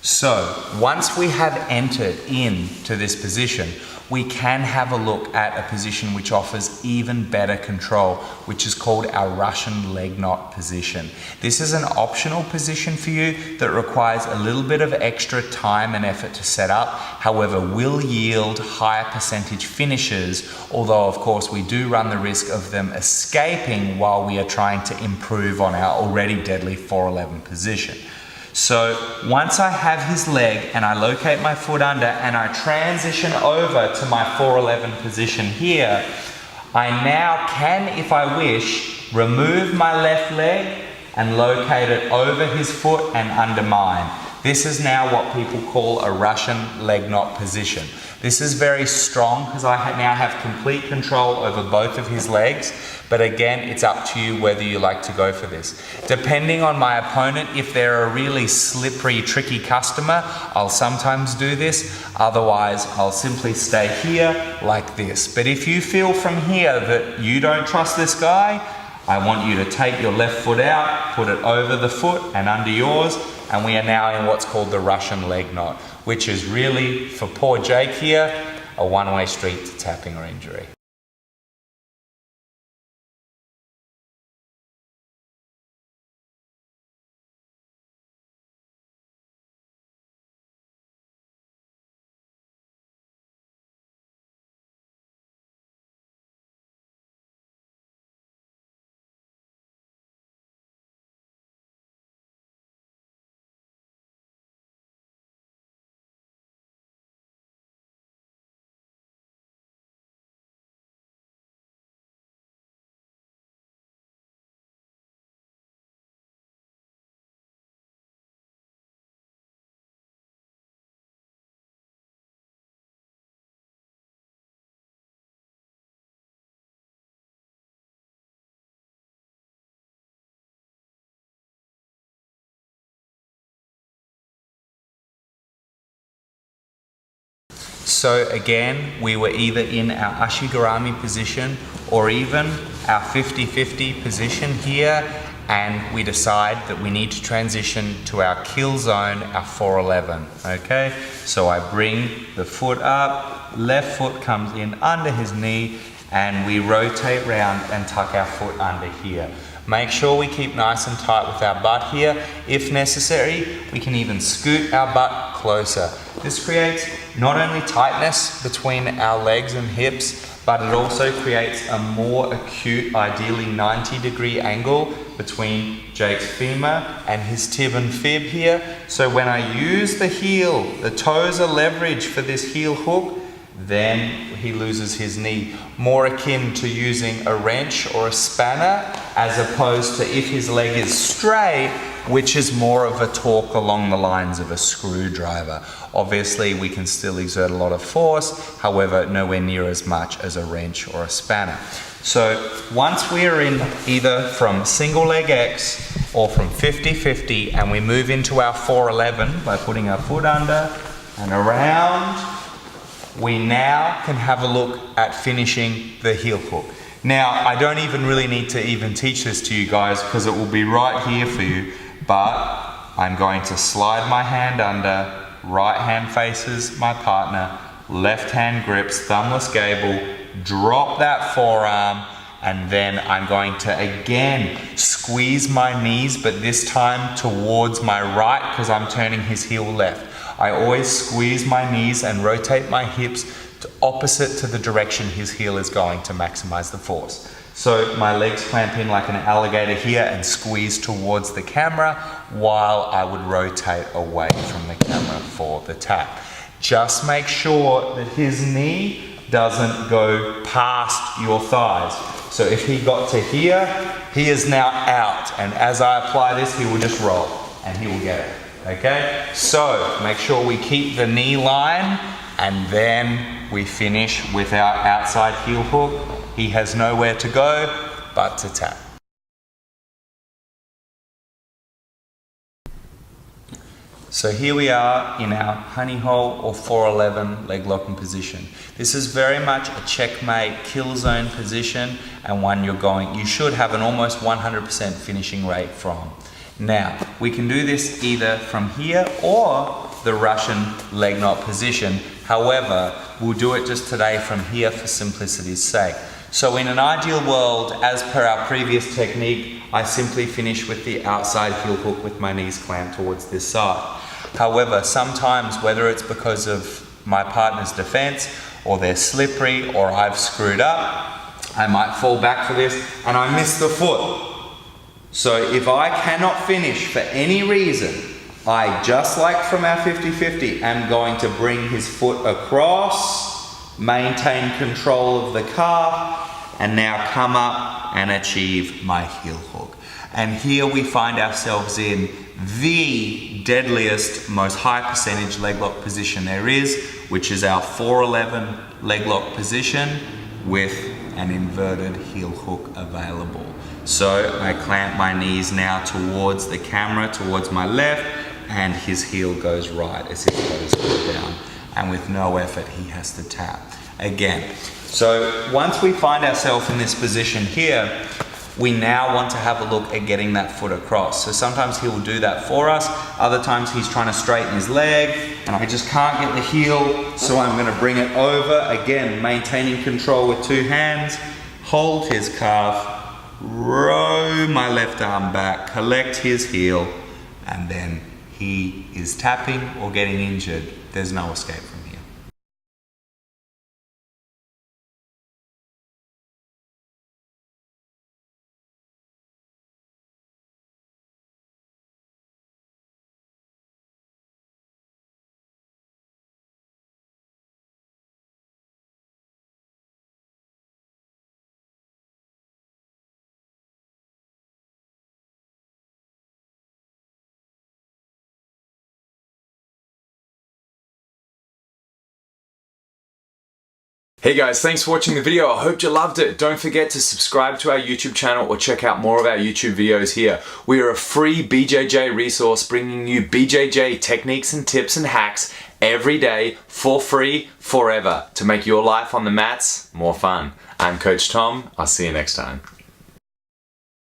So once we have entered into this position, we can have a look at a position which offers even better control, which is called our Russian leg knot position. This is an optional position for you that requires a little bit of extra time and effort to set up, however will yield higher percentage finishes, although of course we do run the risk of them escaping while we are trying to improve on our already deadly 411 position. So once I have his leg and I locate my foot under and I transition over to my 411 position here, I now can, if I wish, remove my left leg and locate it over his foot and under mine. This is now what people call a Russian leg knot position. This is very strong because I now have complete control over both of his legs, but again, it's up to you whether you like to go for this. Depending on my opponent, if they're a really slippery, tricky customer, I'll sometimes do this. Otherwise, I'll simply stay here like this. But if you feel from here that you don't trust this guy, I want you to take your left foot out, put it over the foot and under yours, and we are now in what's called the Russian leg knot, which is really, for poor Jake here, a one-way street to tapping or injury. So again, we were either in our Ashigarami position or even our 50-50 position here, and we decide that we need to transition to our kill zone, our 411, okay? So I bring the foot up, left foot comes in under his knee, and we rotate round and tuck our foot under here. Make sure we keep nice and tight with our butt here. If necessary, we can even scoot our butt closer. This creates not only tightness between our legs and hips, but it also creates a more acute, ideally 90-degree angle between Jake's femur and his tib and fib here. So when I use the heel, the toes are leveraged for this heel hook, then he loses his knee. More akin to using a wrench or a spanner, as opposed to if his leg is straight, which is more of a torque along the lines of a screwdriver. Obviously, we can still exert a lot of force, however, nowhere near as much as a wrench or a spanner. So once we are in either from single leg X or from 50-50, and we move into our 411 by putting our foot under and around, we now can have a look at finishing the heel hook. Now, I don't even really need to even teach this to you guys because it will be right here for you, but I'm going to slide my hand under, right hand faces my partner, left hand grips, thumbless gable, drop that forearm, and then I'm going to again squeeze my knees, but this time towards my right because I'm turning his heel left. I always squeeze my knees and rotate my hips to opposite to the direction his heel is going to maximize the force. So my legs clamp in like an alligator here and squeeze towards the camera while I would rotate away from the camera for the tap. Just make sure that his knee doesn't go past your thighs. So if he got to here, he is now out, and as I apply this, he will just roll and he will get it. Okay, so make sure we keep the knee line, and then we finish with our outside heel hook. He has nowhere to go but to tap. So here we are in our honey hole or 411 leg locking position. This is very much a checkmate kill zone position, and one you should have an almost 100% finishing rate from. Now, we can do this either from here or the Russian leg knot position. However, we'll do it just today from here for simplicity's sake. So in an ideal world, as per our previous technique, I simply finish with the outside heel hook with my knees clamped towards this side. However, sometimes, whether it's because of my partner's defense, or they're slippery, or I've screwed up, I might fall back for this and I miss the foot. So if I cannot finish for any reason, I, just like from our 50-50, am going to bring his foot across, maintain control of the calf, and now come up and achieve my heel hook. And here we find ourselves in the deadliest, most high percentage leg lock position there is, which is our 411 leg lock position with an inverted heel hook available. So I clamp my knees now towards the camera, towards my left, and his heel goes right as his toes go down. And with no effort, he has to tap again. So once we find ourselves in this position here, we now want to have a look at getting that foot across. So sometimes he will do that for us. Other times he's trying to straighten his leg and I just can't get the heel. So I'm gonna bring it over. Again, maintaining control with two hands. Hold his calf, row my left arm back, collect his heel, and then he is tapping or getting injured. There's no escape from here. Hey guys, thanks for watching the video. I hope you loved it. Don't forget to subscribe to our YouTube channel or check out more of our YouTube videos here. We are a free BJJ resource bringing you BJJ techniques and tips and hacks every day for free, forever, to make your life on the mats more fun. I'm Coach Tom. I'll see you next time.